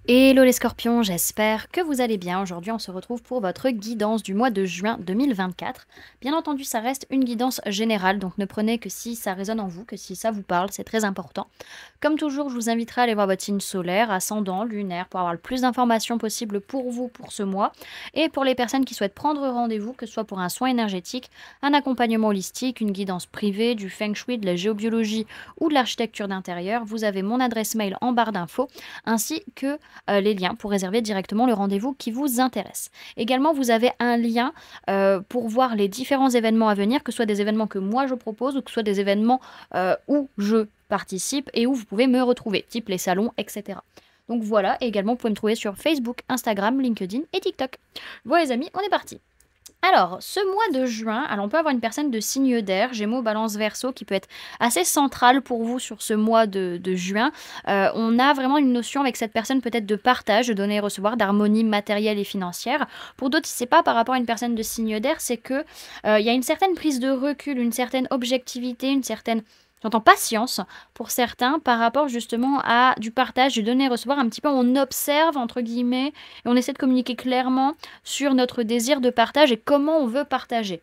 Hello les scorpions, j'espère que vous allez bien. Aujourd'hui, on se retrouve pour votre guidance du mois de juin 2024. Bien entendu, ça reste une guidance générale, donc ne prenez que si ça résonne en vous, que si ça vous parle, c'est très important. Comme toujours, je vous inviterai à aller voir votre signe solaire, ascendant, lunaire, pour avoir le plus d'informations possible pour vous pour ce mois. Et pour les personnes qui souhaitent prendre rendez-vous, que ce soit pour un soin énergétique, un accompagnement holistique, une guidance privée, du feng shui, de la géobiologie ou de l'architecture d'intérieur, vous avez mon adresse mail en barre d'infos, ainsi que les liens pour réserver directement le rendez-vous qui vous intéresse. Également, vous avez un lien pour voir les différents événements à venir, que ce soit des événements que moi je propose ou que ce soit des événements où je participe et où vous pouvez me retrouver, type les salons, etc. Donc voilà, et également vous pouvez me trouver sur Facebook, Instagram, LinkedIn et TikTok. Voilà les amis, on est parti. Alors, ce mois de juin, alors on peut avoir une personne de signe d'air, Gémeaux, Balance, Verseau, qui peut être assez centrale pour vous sur ce mois de juin. On a vraiment une notion avec cette personne peut-être de partage, de donner et recevoir, d'harmonie matérielle et financière. Pour d'autres, si c'est pas par rapport à une personne de signe d'air, c'est que il y a une certaine prise de recul, une certaine objectivité, une certaine j'entends patience pour certains par rapport justement à du partage, du donner et recevoir. Un petit peu, on observe entre guillemets et on essaie de communiquer clairement sur notre désir de partage et comment on veut partager.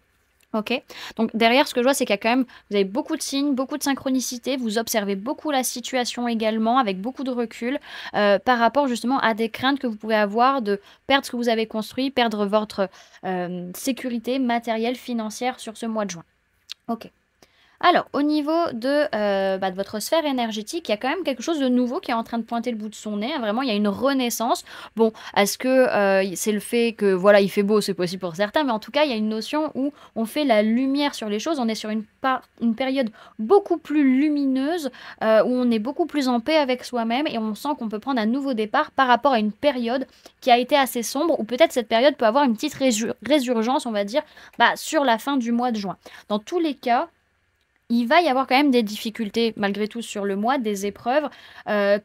Ok. Donc derrière, ce que je vois, c'est qu'il y a quand même, vous avez beaucoup de signes, beaucoup de synchronicité, vous observez beaucoup la situation également, avec beaucoup de recul, par rapport justement à des craintes que vous pouvez avoir de perdre ce que vous avez construit, perdre votre sécurité matérielle, financière sur ce mois de juin. Ok. Alors, au niveau de votre sphère énergétique, il y a quand même quelque chose de nouveau qui est en train de pointer le bout de son nez, hein. Vraiment, il y a une renaissance. Bon, est-ce que c'est le fait que, voilà, il fait beau, c'est possible pour certains, mais en tout cas, il y a une notion où on fait la lumière sur les choses. On est sur une période beaucoup plus lumineuse, où on est beaucoup plus en paix avec soi-même et on sent qu'on peut prendre un nouveau départ par rapport à une période qui a été assez sombre, ou peut-être cette période peut avoir une petite résurgence, on va dire, sur la fin du mois de juin. Dans tous les cas, il va y avoir quand même des difficultés malgré tout sur le mois, des épreuves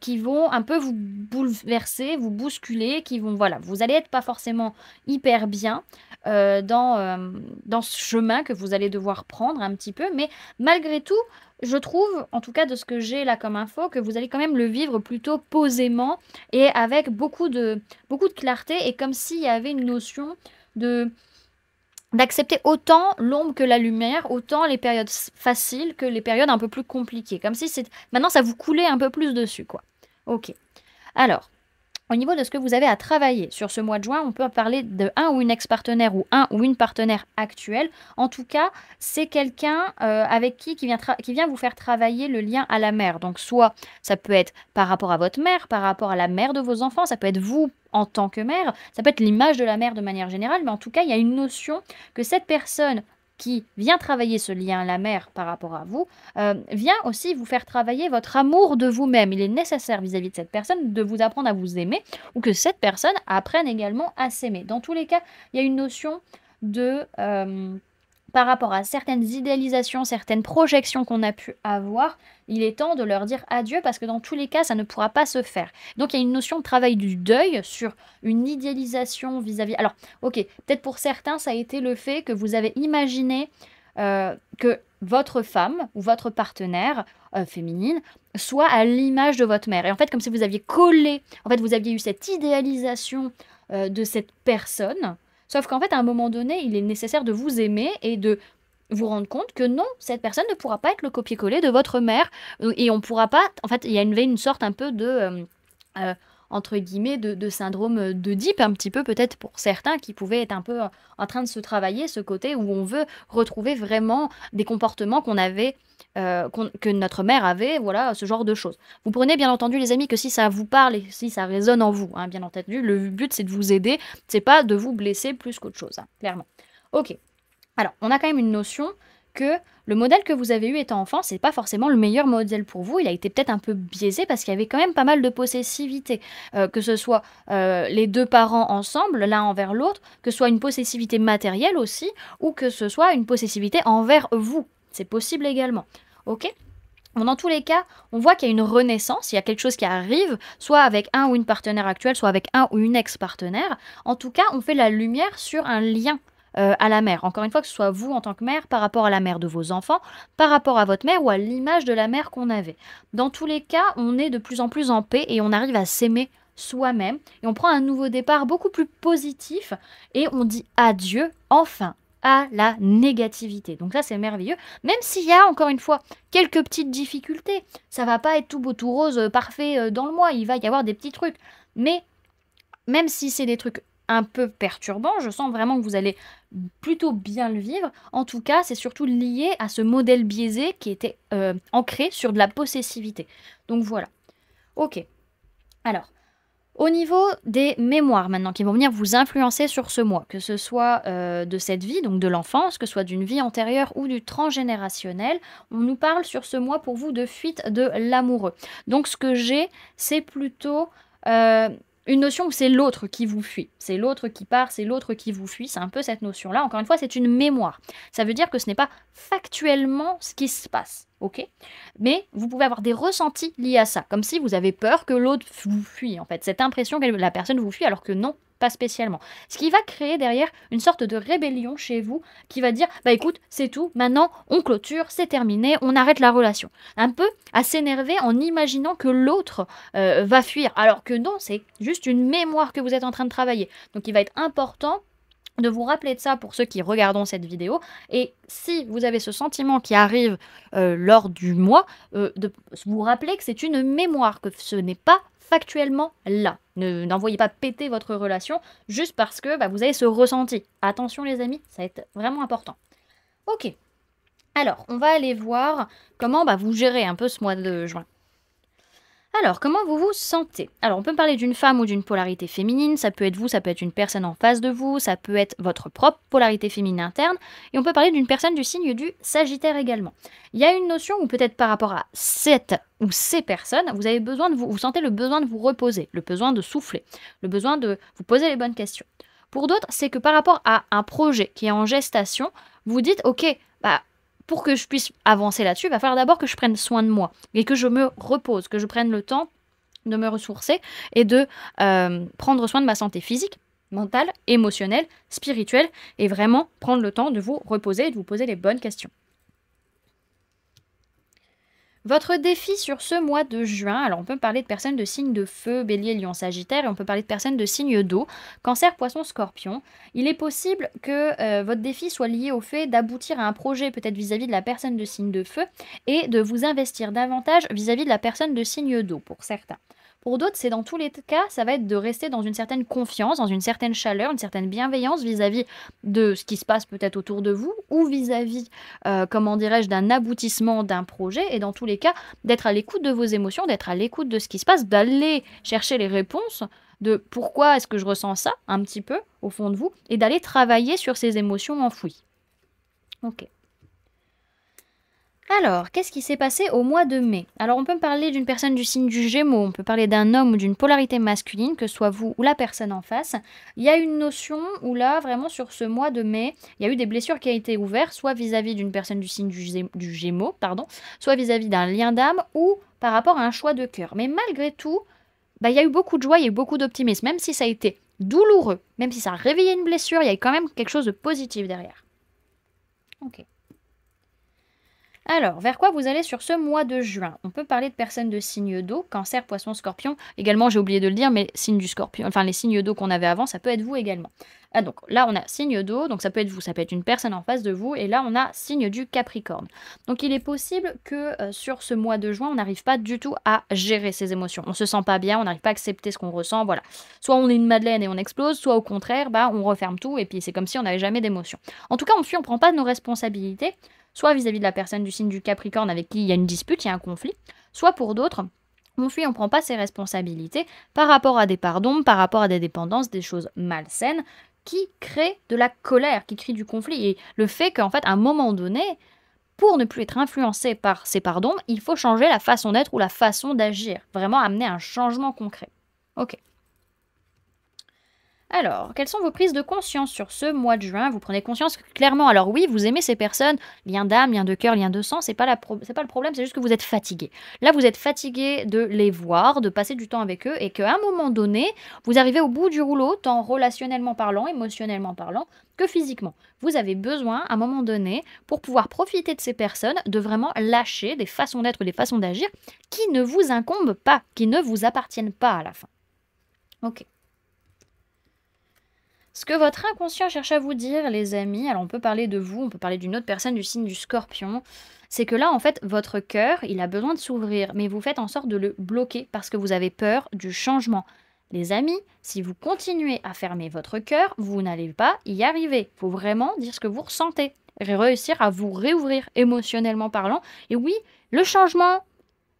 qui vont un peu vous bouleverser, vous bousculer, qui vont, voilà, vous allez être pas forcément hyper bien dans ce chemin que vous allez devoir prendre un petit peu, mais malgré tout, je trouve, en tout cas de ce que j'ai là comme info, que vous allez quand même le vivre plutôt posément et avec beaucoup de clarté et comme s'il y avait une notion de d'accepter autant l'ombre que la lumière, autant les périodes faciles que les périodes un peu plus compliquées. Comme si c'est maintenant ça vous coulait un peu plus dessus, quoi. Ok. Alors, au niveau de ce que vous avez à travailler sur ce mois de juin, on peut parler de un ou une ex-partenaire ou un ou une partenaire actuelle. En tout cas, c'est quelqu'un avec qui vient vous faire travailler le lien à la mère. Donc, soit ça peut être par rapport à votre mère, par rapport à la mère de vos enfants, ça peut être vous en tant que mère, ça peut être l'image de la mère de manière générale, mais en tout cas, il y a une notion que cette personne qui vient travailler ce lien à la mère par rapport à vous, vient aussi vous faire travailler votre amour de vous-même. Il est nécessaire vis-à-vis de cette personne de vous apprendre à vous aimer ou que cette personne apprenne également à s'aimer. Dans tous les cas, il y a une notion de par rapport à certaines idéalisations, certaines projections qu'on a pu avoir, il est temps de leur dire adieu parce que dans tous les cas, ça ne pourra pas se faire. Donc il y a une notion de travail du deuil sur une idéalisation vis-à-vis. Alors, ok, peut-être pour certains, ça a été le fait que vous avez imaginé que votre femme ou votre partenaire féminine soit à l'image de votre mère. Et en fait, comme si vous aviez collé, en fait, vous aviez eu cette idéalisation de cette personne. Sauf qu'en fait, à un moment donné, il est nécessaire de vous aimer et de vous rendre compte que non, cette personne ne pourra pas être le copier-coller de votre mère. Et on pourra pas. En fait, il y a une sorte un peu de. Euh, entre guillemets, de syndrome d'Oedipe, un petit peu peut-être pour certains qui pouvaient être un peu en train de se travailler, ce côté où on veut retrouver vraiment des comportements qu'on avait, que notre mère avait, voilà, ce genre de choses. Vous prenez bien entendu les amis que si ça vous parle et si ça résonne en vous, hein, bien entendu, le but c'est de vous aider, c'est pas de vous blesser plus qu'autre chose, hein, clairement. Ok, alors on a quand même une notion que le modèle que vous avez eu étant enfant, c'est pas forcément le meilleur modèle pour vous. Il a été peut-être un peu biaisé parce qu'il y avait quand même pas mal de possessivité, que ce soit les deux parents ensemble, l'un envers l'autre, que ce soit une possessivité matérielle aussi, ou que ce soit une possessivité envers vous. C'est possible également. Ok. Bon, dans tous les cas, on voit qu'il y a une renaissance, il y a quelque chose qui arrive, soit avec un ou une partenaire actuelle, soit avec un ou une ex-partenaire. En tout cas, on fait la lumière sur un lien à la mère. Encore une fois, que ce soit vous en tant que mère, par rapport à la mère de vos enfants, par rapport à votre mère ou à l'image de la mère qu'on avait. Dans tous les cas, on est de plus en plus en paix et on arrive à s'aimer soi-même et on prend un nouveau départ beaucoup plus positif et on dit adieu enfin à la négativité. Donc ça, c'est merveilleux. Même s'il y a, encore une fois, quelques petites difficultés, ça va pas être tout beau, tout rose, parfait dans le mois. Il va y avoir des petits trucs. Mais même si c'est des trucs un peu perturbants, je sens vraiment que vous allez plutôt bien le vivre. En tout cas, c'est surtout lié à ce modèle biaisé qui était ancré sur de la possessivité. Donc voilà. Ok. Alors, au niveau des mémoires maintenant, qui vont venir vous influencer sur ce mois, que ce soit de cette vie, donc de l'enfance, que ce soit d'une vie antérieure ou du transgénérationnel, on nous parle sur ce mois pour vous de fuite de l'amoureux. Donc ce que j'ai, c'est plutôt une notion où c'est l'autre qui vous fuit. C'est l'autre qui part, c'est l'autre qui vous fuit. C'est un peu cette notion-là. Encore une fois, c'est une mémoire. Ça veut dire que ce n'est pas factuellement ce qui se passe. Ok, mais vous pouvez avoir des ressentis liés à ça, comme si vous avez peur que l'autre vous fuit, en fait. Cette impression que la personne vous fuit, alors que non, pas spécialement. Ce qui va créer derrière une sorte de rébellion chez vous, qui va dire, bah écoute, c'est tout, maintenant on clôture, c'est terminé, on arrête la relation. Un peu à s'énerver en imaginant que l'autre va fuir, alors que non, c'est juste une mémoire que vous êtes en train de travailler. Donc il va être important de vous rappeler de ça pour ceux qui regardent cette vidéo. Et si vous avez ce sentiment qui arrive lors du mois, de vous rappeler que c'est une mémoire, que ce n'est pas factuellement là. N'envoyez pas péter votre relation juste parce que vous avez ce ressenti. Attention les amis, ça va être vraiment important. Ok, alors on va aller voir comment vous gérez un peu ce mois de juin. Alors, comment vous vous sentez? Alors, on peut parler d'une femme ou d'une polarité féminine, ça peut être vous, ça peut être une personne en face de vous, ça peut être votre propre polarité féminine interne, et on peut parler d'une personne du signe du Sagittaire également. Il y a une notion où peut-être par rapport à cette ou ces personnes, vous avez besoin de vous sentez le besoin de vous reposer, le besoin de souffler, le besoin de vous poser les bonnes questions. Pour d'autres, c'est que par rapport à un projet qui est en gestation, vous dites, ok, pour que je puisse avancer là-dessus, il va falloir d'abord que je prenne soin de moi et que je me repose, que je prenne le temps de me ressourcer et de prendre soin de ma santé physique, mentale, émotionnelle, spirituelle et vraiment prendre le temps de vous reposer et de vous poser les bonnes questions. Votre défi sur ce mois de juin, alors on peut parler de personnes de signes de feu, bélier, lion, sagittaire, et on peut parler de personnes de signes d'eau, cancer, poisson, scorpion. Il est possible que votre défi soit lié au fait d'aboutir à un projet peut-être vis-à-vis de la personne de signe de feu et de vous investir davantage vis-à-vis de la personne de signe d'eau pour certains. Pour d'autres, c'est dans tous les cas, ça va être de rester dans une certaine confiance, dans une certaine chaleur, une certaine bienveillance vis-à-vis de ce qui se passe peut-être autour de vous ou vis-à-vis, comment dirais-je, d'un aboutissement d'un projet. Et dans tous les cas, d'être à l'écoute de vos émotions, d'être à l'écoute de ce qui se passe, d'aller chercher les réponses de pourquoi est-ce que je ressens ça, un petit peu, au fond de vous, et d'aller travailler sur ces émotions enfouies. Ok. Alors, qu'est-ce qui s'est passé au mois de mai? Alors, on peut parler d'une personne du signe du Gémeaux, on peut parler d'un homme ou d'une polarité masculine, que ce soit vous ou la personne en face. Il y a une notion où là, vraiment sur ce mois de mai, il y a eu des blessures qui ont été ouvertes, soit vis-à-vis d'une personne du signe du Gémeaux, soit vis-à-vis d'un lien d'âme ou par rapport à un choix de cœur. Mais malgré tout, il y a eu beaucoup de joie, il y a eu beaucoup d'optimisme, même si ça a été douloureux, même si ça a réveillé une blessure, il y a eu quand même quelque chose de positif derrière. Ok. Alors, vers quoi vous allez sur ce mois de juin? On peut parler de personnes de signes d'eau, cancer, poisson, scorpion. Également, j'ai oublié de le dire, mais signes du scorpion, enfin les signes d'eau qu'on avait avant, ça peut être vous également. Ah, donc là, on a signe d'eau, donc ça peut être vous, ça peut être une personne en face de vous, et là, on a signe du Capricorne. Donc il est possible que sur ce mois de juin, on n'arrive pas du tout à gérer ses émotions. On se sent pas bien, on n'arrive pas à accepter ce qu'on ressent, voilà. Soit on est une madeleine et on explose, soit au contraire, on referme tout, et puis c'est comme si on n'avait jamais d'émotions. En tout cas, on fuit, on prend pas nos responsabilités, soit vis-à-vis de la personne du signe du Capricorne avec qui il y a une dispute, il y a un conflit, soit pour d'autres, on fuit, on ne prend pas ses responsabilités par rapport à des pardons, par rapport à des dépendances, des choses malsaines qui créent de la colère, qui créent du conflit. Et le fait qu'en fait, à un moment donné, pour ne plus être influencé par ces pardons, il faut changer la façon d'être ou la façon d'agir. Vraiment amener un changement concret. Ok. Alors, quelles sont vos prises de conscience sur ce mois de juin? Vous prenez conscience que clairement, alors oui, vous aimez ces personnes, lien d'âme, lien de cœur, lien de sang, c'est pas le problème, c'est juste que vous êtes fatigué. Là, vous êtes fatigué de les voir, de passer du temps avec eux, et qu'à un moment donné, vous arrivez au bout du rouleau, tant relationnellement parlant, émotionnellement parlant, que physiquement. Vous avez besoin, à un moment donné, pour pouvoir profiter de ces personnes, de vraiment lâcher des façons d'être, des façons d'agir qui ne vous incombent pas, qui ne vous appartiennent pas à la fin. Ok. Ce que votre inconscient cherche à vous dire, les amis, alors on peut parler de vous, on peut parler d'une autre personne du signe du Scorpion, c'est que là, en fait, votre cœur, il a besoin de s'ouvrir, mais vous faites en sorte de le bloquer parce que vous avez peur du changement. Les amis, si vous continuez à fermer votre cœur, vous n'allez pas y arriver. Il faut vraiment dire ce que vous ressentez, réussir à vous réouvrir émotionnellement parlant. Et oui, le changement,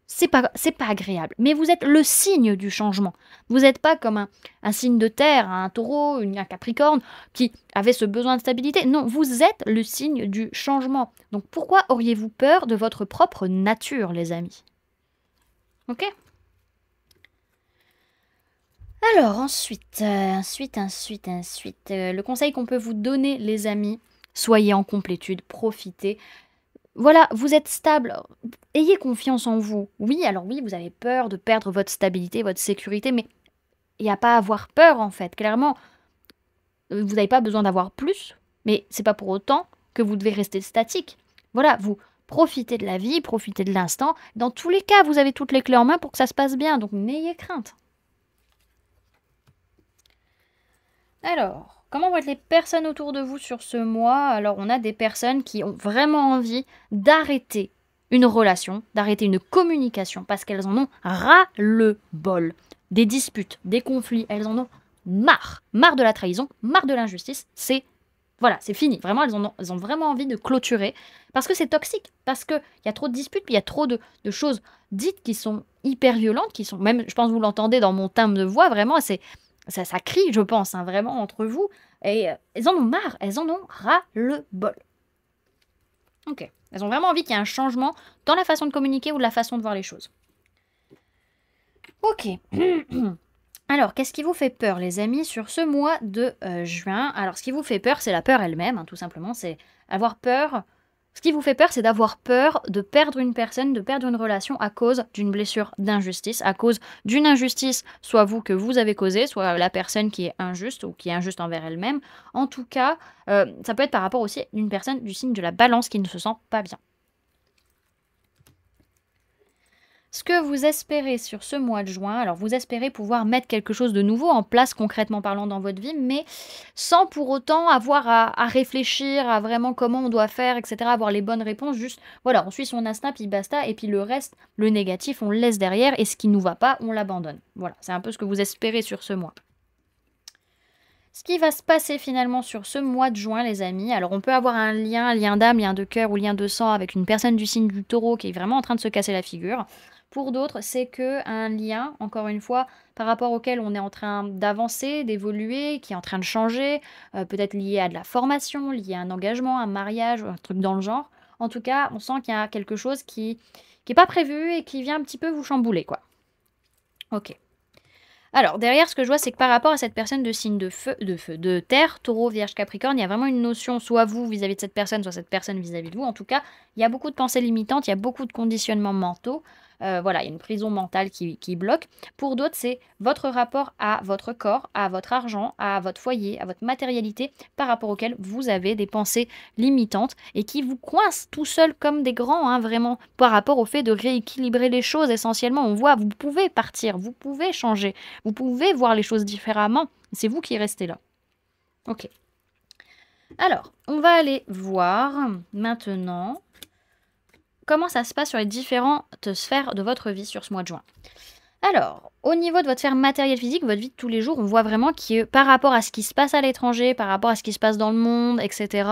c'est pas agréable, mais vous êtes le signe du changement. Vous n'êtes pas comme un signe de terre, un taureau, un capricorne, qui avait ce besoin de stabilité. Non, vous êtes le signe du changement. Donc pourquoi auriez-vous peur de votre propre nature, les amis? Ok. Alors ensuite, le conseil qu'on peut vous donner, les amis, soyez en complétude, profitez. Voilà, vous êtes stable. Ayez confiance en vous. Oui, alors oui, vous avez peur de perdre votre stabilité, votre sécurité, mais il n'y a pas à avoir peur en fait. Clairement, vous n'avez pas besoin d'avoir plus, mais c'est pas pour autant que vous devez rester statique. Voilà, vous profitez de la vie, profitez de l'instant. Dans tous les cas, vous avez toutes les clés en main pour que ça se passe bien, donc n'ayez crainte. Alors, comment vont être les personnes autour de vous sur ce mois? Alors, on a des personnes qui ont vraiment envie d'arrêter une relation, d'arrêter une communication, parce qu'elles en ont ras-le-bol. Des disputes, des conflits, elles en ont marre. Marre de la trahison, marre de l'injustice. Voilà, c'est fini. Vraiment, elles ont vraiment envie de clôturer, parce que c'est toxique, parce qu'il y a trop de disputes, puis il y a trop de choses dites qui sont hyper violentes, qui sont même, je pense que vous l'entendez dans mon timbre de voix, vraiment, ça crie, je pense, hein, vraiment, entre vous. Et elles en ont marre, elles en ont ras-le-bol. Ok. Elles ont vraiment envie qu'il y ait un changement dans la façon de communiquer ou de la façon de voir les choses. Ok. Alors, qu'est-ce qui vous fait peur, les amis, sur ce mois de juin? Alors, ce qui vous fait peur, c'est la peur elle-même, hein, tout simplement. C'est avoir peur. Ce qui vous fait peur, c'est d'avoir peur de perdre une personne, de perdre une relation à cause d'une blessure d'injustice, à cause d'une injustice, soit vous que vous avez causée, soit la personne qui est injuste ou qui est injuste envers elle-même. En tout cas, ça peut être par rapport aussi à une personne du signe de la balance qui ne se sent pas bien. Ce que vous espérez sur ce mois de juin, alors vous espérez pouvoir mettre quelque chose de nouveau en place concrètement parlant dans votre vie, mais sans pour autant avoir à réfléchir à vraiment comment on doit faire, etc., avoir les bonnes réponses, juste voilà, on suit son instinct, puis basta, et puis le reste, le négatif, on le laisse derrière, et ce qui nous va pas, on l'abandonne. Voilà, c'est un peu ce que vous espérez sur ce mois. Ce qui va se passer finalement sur ce mois de juin, les amis, alors on peut avoir un lien d'âme, lien de cœur ou lien de sang avec une personne du signe du taureau qui est vraiment en train de se casser la figure. Pour d'autres, c'est que un lien, encore une fois, par rapport auquel on est en train d'avancer, d'évoluer, qui est en train de changer, peut-être lié à de la formation, lié à un engagement, un mariage, un truc dans le genre. En tout cas, on sent qu'il y a quelque chose qui est pas prévu et qui vient un petit peu vous chambouler, quoi. Ok. Alors, derrière, ce que je vois, c'est que par rapport à cette personne de signe de terre, taureau, vierge, capricorne, il y a vraiment une notion, soit vous vis-à-vis de cette personne, soit cette personne vis-à-vis de vous. En tout cas, il y a beaucoup de pensées limitantes, il y a beaucoup de conditionnements mentaux. Voilà, il y a une prison mentale qui bloque. Pour d'autres, c'est votre rapport à votre corps, à votre argent, à votre foyer, à votre matérialité, par rapport auquel vous avez des pensées limitantes et qui vous coincent tout seul comme des grands, hein, vraiment, par rapport au fait de rééquilibrer les choses essentiellement. On voit, vous pouvez partir, vous pouvez changer. Vous pouvez voir les choses différemment. C'est vous qui restez là. Ok. Alors, on va aller voir maintenant comment ça se passe sur les différentes sphères de votre vie sur ce mois de juin. Alors, au niveau de votre sphère matérielle physique, votre vie de tous les jours, on voit vraiment que par rapport à ce qui se passe à l'étranger, par rapport à ce qui se passe dans le monde, etc.,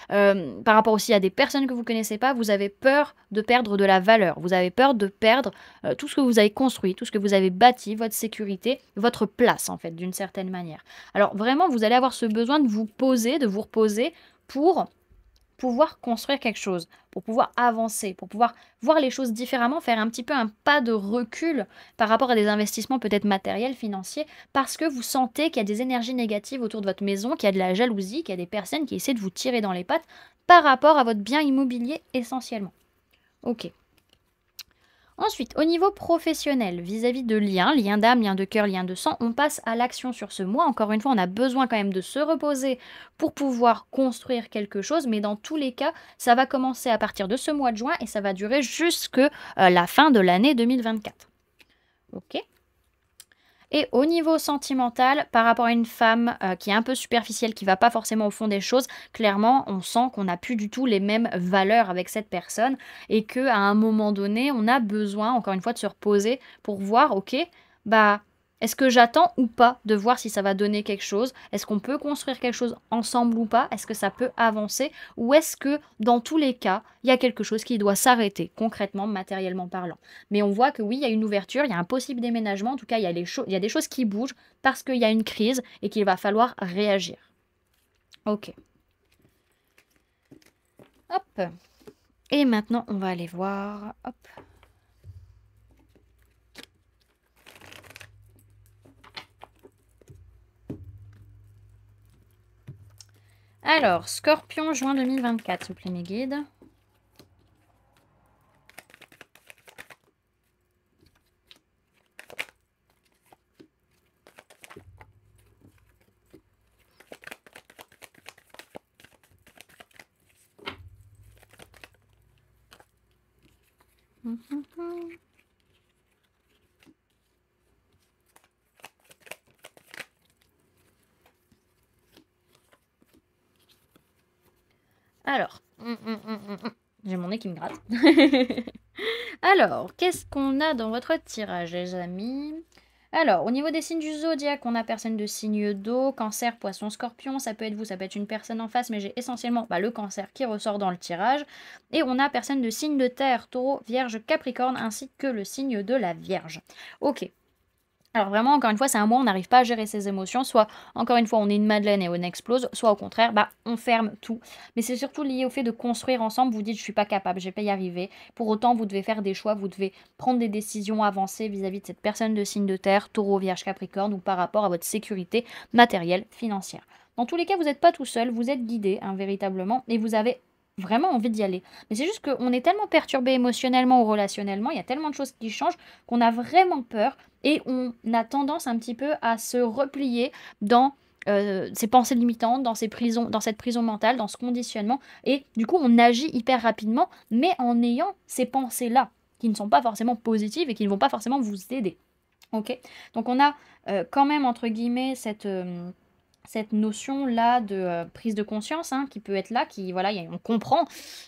par rapport aussi à des personnes que vous ne connaissez pas, vous avez peur de perdre de la valeur. Vous avez peur de perdre tout ce que vous avez construit, tout ce que vous avez bâti, votre sécurité, votre place, en fait, d'une certaine manière. Alors, vraiment, vous allez avoir ce besoin de vous poser, de vous reposer pour pouvoir construire quelque chose, pour pouvoir avancer, pour pouvoir voir les choses différemment, faire un petit peu un pas de recul par rapport à des investissements peut-être matériels, financiers, parce que vous sentez qu'il y a des énergies négatives autour de votre maison, qu'il y a de la jalousie, qu'il y a des personnes qui essaient de vous tirer dans les pattes par rapport à votre bien immobilier essentiellement. Ok. Ensuite, au niveau professionnel, vis-à-vis de liens d'âme, liens de cœur, liens de sang, on passe à l'action sur ce mois. Encore une fois, on a besoin quand même de se reposer pour pouvoir construire quelque chose, mais dans tous les cas, ça va commencer à partir de ce mois de juin et ça va durer jusque la fin de l'année 2024. Ok. Et au niveau sentimental, par rapport à une femme qui est un peu superficielle, qui va pas forcément au fond des choses, clairement, on sent qu'on n'a plus du tout les mêmes valeurs avec cette personne et qu'à un moment donné, on a besoin, encore une fois, de se reposer pour voir, ok, bah, est-ce que j'attends ou pas de voir si ça va donner quelque chose? Est-ce qu'on peut construire quelque chose ensemble ou pas? Est-ce que ça peut avancer? Ou est-ce que, dans tous les cas, il y a quelque chose qui doit s'arrêter, concrètement, matériellement parlant? Mais on voit que oui, il y a une ouverture, il y a un possible déménagement, en tout cas, il y a des choses qui bougent parce qu'il y a une crise et qu'il va falloir réagir. Ok. Hop. Et maintenant, on va aller voir. Hop. Alors, Scorpion, juin 2024, s'il vous plaît, mes guides. Alors, j'ai mon nez qui me gratte. Alors, qu'est-ce qu'on a dans votre tirage, les amis? Alors, au niveau des signes du zodiaque, on a personne de signe d'eau, cancer, poisson, scorpion, ça peut être vous, ça peut être une personne en face, mais j'ai essentiellement le cancer qui ressort dans le tirage. Et on a personne de signe de terre, taureau, vierge, capricorne, ainsi que le signe de la vierge. Ok. Alors vraiment, encore une fois, c'est un mois, on n'arrive pas à gérer ses émotions. Soit, encore une fois, on est une madeleine et on explose, soit au contraire, on ferme tout. Mais c'est surtout lié au fait de construire ensemble. Vous dites, je suis pas capable, je vais pas y arriver. Pour autant, vous devez faire des choix, vous devez prendre des décisions avancées vis-à-vis de cette personne de signe de terre, taureau, vierge, capricorne, ou par rapport à votre sécurité matérielle, financière. Dans tous les cas, vous n'êtes pas tout seul, vous êtes guidé, véritablement, et vous avez vraiment envie d'y aller. Mais c'est juste qu'on est tellement perturbé émotionnellement ou relationnellement, il y a tellement de choses qui changent qu'on a vraiment peur et on a tendance un petit peu à se replier dans ces pensées limitantes, dans cette prison mentale, dans ce conditionnement. Et du coup, on agit hyper rapidement, mais en ayant ces pensées-là, qui ne sont pas forcément positives et qui ne vont pas forcément vous aider. Ok. Donc on a quand même, entre guillemets, cette notion-là de prise de conscience qui peut être là, qui voilà, on comprend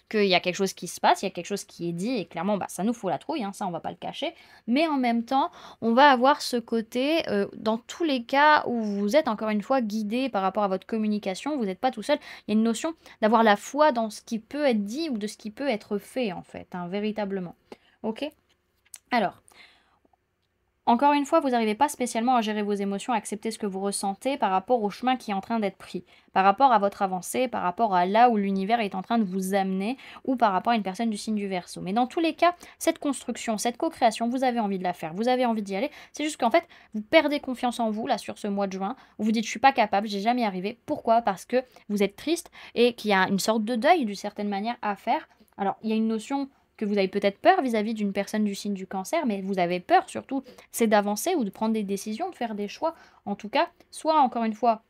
qu'il y a quelque chose qui se passe, il y a quelque chose qui est dit, et clairement, ça nous fout la trouille, ça on va pas le cacher. Mais en même temps, on va avoir ce côté, dans tous les cas où vous êtes encore une fois guidé par rapport à votre communication, vous n'êtes pas tout seul, il y a une notion d'avoir la foi dans ce qui peut être dit ou de ce qui peut être fait en fait, véritablement. Ok. Alors, encore une fois, vous n'arrivez pas spécialement à gérer vos émotions, à accepter ce que vous ressentez par rapport au chemin qui est en train d'être pris, par rapport à votre avancée, par rapport à là où l'univers est en train de vous amener, ou par rapport à une personne du signe du Verseau. Mais dans tous les cas, cette construction, cette co-création, vous avez envie de la faire, vous avez envie d'y aller. C'est juste qu'en fait, vous perdez confiance en vous, là, sur ce mois de juin. Vous vous dites, je suis pas capable, j'ai jamais arrivé. Pourquoi? Parce que vous êtes triste et qu'il y a une sorte de deuil, d'une certaine manière, à faire. Alors, il y a une notion que vous avez peut-être peur vis-à-vis d'une personne du signe du cancer, mais vous avez peur surtout, c'est d'avancer ou de prendre des décisions, de faire des choix. En tout cas, soit encore une fois,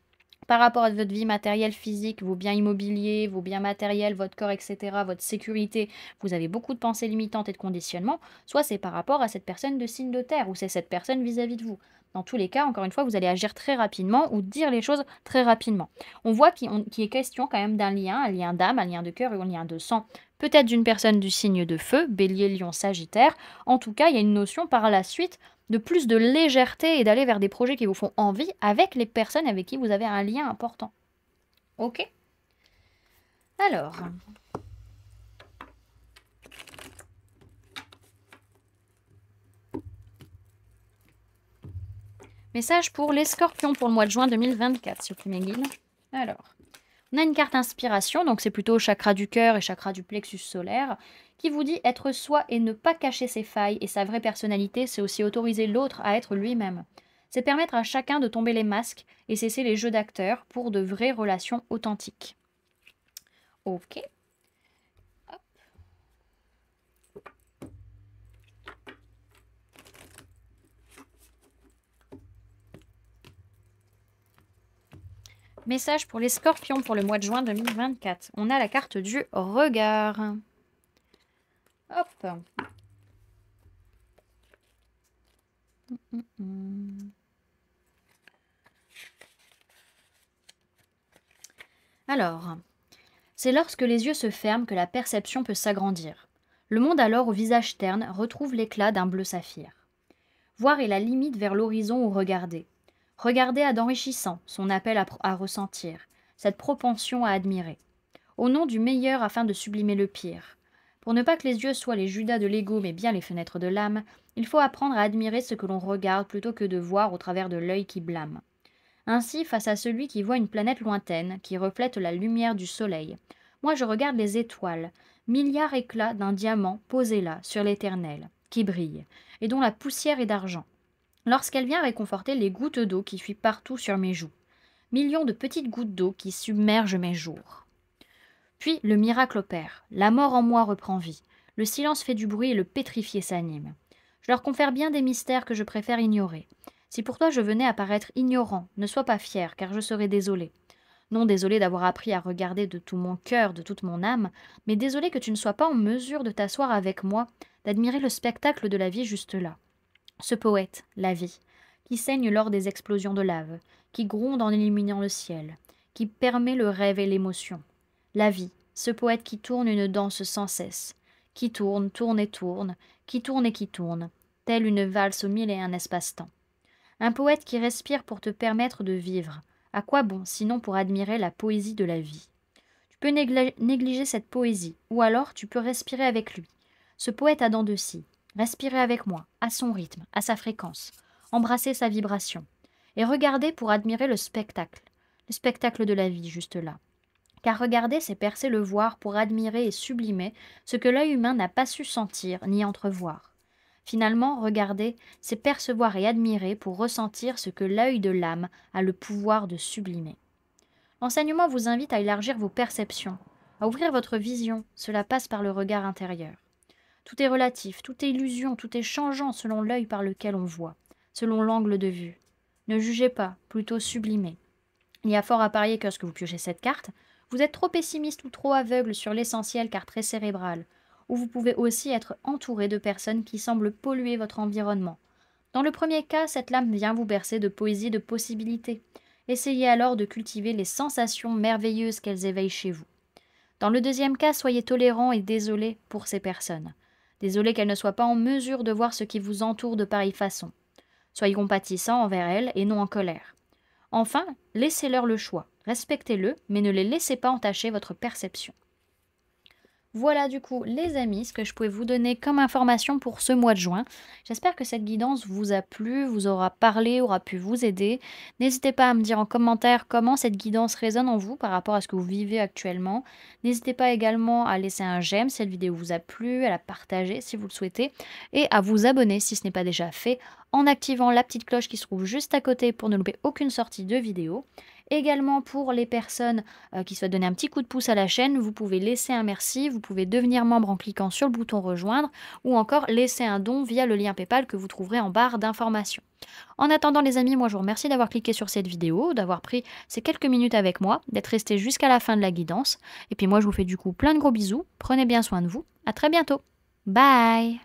par rapport à votre vie matérielle, physique, vos biens immobiliers, vos biens matériels, votre corps, etc., votre sécurité, vous avez beaucoup de pensées limitantes et de conditionnements, soit c'est par rapport à cette personne de signe de terre, ou c'est cette personne vis-à-vis de vous. Dans tous les cas, encore une fois, vous allez agir très rapidement ou dire les choses très rapidement. On voit qu'il est question quand même d'un lien, un lien d'âme, un lien de cœur et un lien de sang. Peut-être d'une personne du signe de feu, bélier, lion, sagittaire. En tout cas, il y a une notion par la suite de plus de légèreté et d'aller vers des projets qui vous font envie avec les personnes avec qui vous avez un lien important. Ok. Alors. Message pour les scorpions pour le mois de juin 2024, s'il vous plaît, mes guides. Alors. On a une carte inspiration, donc c'est plutôt chakra du cœur et chakra du plexus solaire, qui vous dit être soi et ne pas cacher ses failles et sa vraie personnalité, c'est aussi autoriser l'autre à être lui-même. C'est permettre à chacun de tomber les masques et cesser les jeux d'acteurs pour de vraies relations authentiques. Ok. Hop. Message pour les scorpions pour le mois de juin 2024. On a la carte du regard. Hop. Alors, c'est lorsque les yeux se ferment que la perception peut s'agrandir. Le monde alors au visage terne retrouve l'éclat d'un bleu saphir. Voir est la limite vers l'horizon où regarder. Regarder a d'enrichissant son appel à ressentir, cette propension à admirer. Au nom du meilleur afin de sublimer le pire. Pour ne pas que les yeux soient les Judas de l'ego mais bien les fenêtres de l'âme, il faut apprendre à admirer ce que l'on regarde plutôt que de voir au travers de l'œil qui blâme. Ainsi, face à celui qui voit une planète lointaine, qui reflète la lumière du soleil, moi je regarde les étoiles, milliards éclats d'un diamant posé là, sur l'éternel, qui brille, et dont la poussière est d'argent. Lorsqu'elle vient réconforter les gouttes d'eau qui fuient partout sur mes joues, millions de petites gouttes d'eau qui submergent mes jours. Puis le miracle opère, la mort en moi reprend vie, le silence fait du bruit et le pétrifié s'anime. Je leur confère bien des mystères que je préfère ignorer. Si pour toi je venais à paraître ignorant, ne sois pas fier, car je serais désolé. Non désolé d'avoir appris à regarder de tout mon cœur, de toute mon âme, mais désolé que tu ne sois pas en mesure de t'asseoir avec moi, d'admirer le spectacle de la vie juste là. Ce poète, la vie, qui saigne lors des explosions de lave, qui gronde en illuminant le ciel, qui permet le rêve et l'émotion. La vie, ce poète qui tourne une danse sans cesse, qui tourne, tourne et tourne, qui tourne et qui tourne, telle une valse au mille et un espace-temps. Un poète qui respire pour te permettre de vivre. À quoi bon, sinon pour admirer la poésie de la vie? Tu peux négliger cette poésie, ou alors tu peux respirer avec lui. Ce poète a dents de scie. Respirez avec moi, à son rythme, à sa fréquence. Embrassez sa vibration. Et regardez pour admirer le spectacle de la vie juste là. Car regarder, c'est percer le voir pour admirer et sublimer ce que l'œil humain n'a pas su sentir ni entrevoir. Finalement, regarder, c'est percevoir et admirer pour ressentir ce que l'œil de l'âme a le pouvoir de sublimer. L'enseignement vous invite à élargir vos perceptions, à ouvrir votre vision, cela passe par le regard intérieur. Tout est relatif, tout est illusion, tout est changeant selon l'œil par lequel on voit, selon l'angle de vue. Ne jugez pas, plutôt sublimez. Il y a fort à parier que lorsque vous piochez cette carte, vous êtes trop pessimiste ou trop aveugle sur l'essentiel car très cérébral, ou vous pouvez aussi être entouré de personnes qui semblent polluer votre environnement. Dans le premier cas, cette lame vient vous bercer de poésie de possibilités. Essayez alors de cultiver les sensations merveilleuses qu'elles éveillent chez vous. Dans le deuxième cas, soyez tolérant et désolé pour ces personnes. Désolé qu'elles ne soient pas en mesure de voir ce qui vous entoure de pareille façon. Soyez compatissant envers elles et non en colère. Enfin, laissez-leur le choix. Respectez-le, mais ne les laissez pas entacher votre perception. Voilà du coup les amis, ce que je pouvais vous donner comme information pour ce mois de juin. J'espère que cette guidance vous a plu, vous aura parlé, aura pu vous aider. N'hésitez pas à me dire en commentaire comment cette guidance résonne en vous par rapport à ce que vous vivez actuellement. N'hésitez pas également à laisser un j'aime si cette vidéo vous a plu, à la partager si vous le souhaitez et à vous abonner si ce n'est pas déjà fait en activant la petite cloche qui se trouve juste à côté pour ne louper aucune sortie de vidéo. Également pour les personnes qui souhaitent donner un petit coup de pouce à la chaîne, vous pouvez laisser un merci, vous pouvez devenir membre en cliquant sur le bouton rejoindre ou encore laisser un don via le lien PayPal que vous trouverez en barre d'informations. En attendant les amis, moi je vous remercie d'avoir cliqué sur cette vidéo, d'avoir pris ces quelques minutes avec moi, d'être resté jusqu'à la fin de la guidance. Et puis moi je vous fais du coup plein de gros bisous, prenez bien soin de vous, à très bientôt. Bye!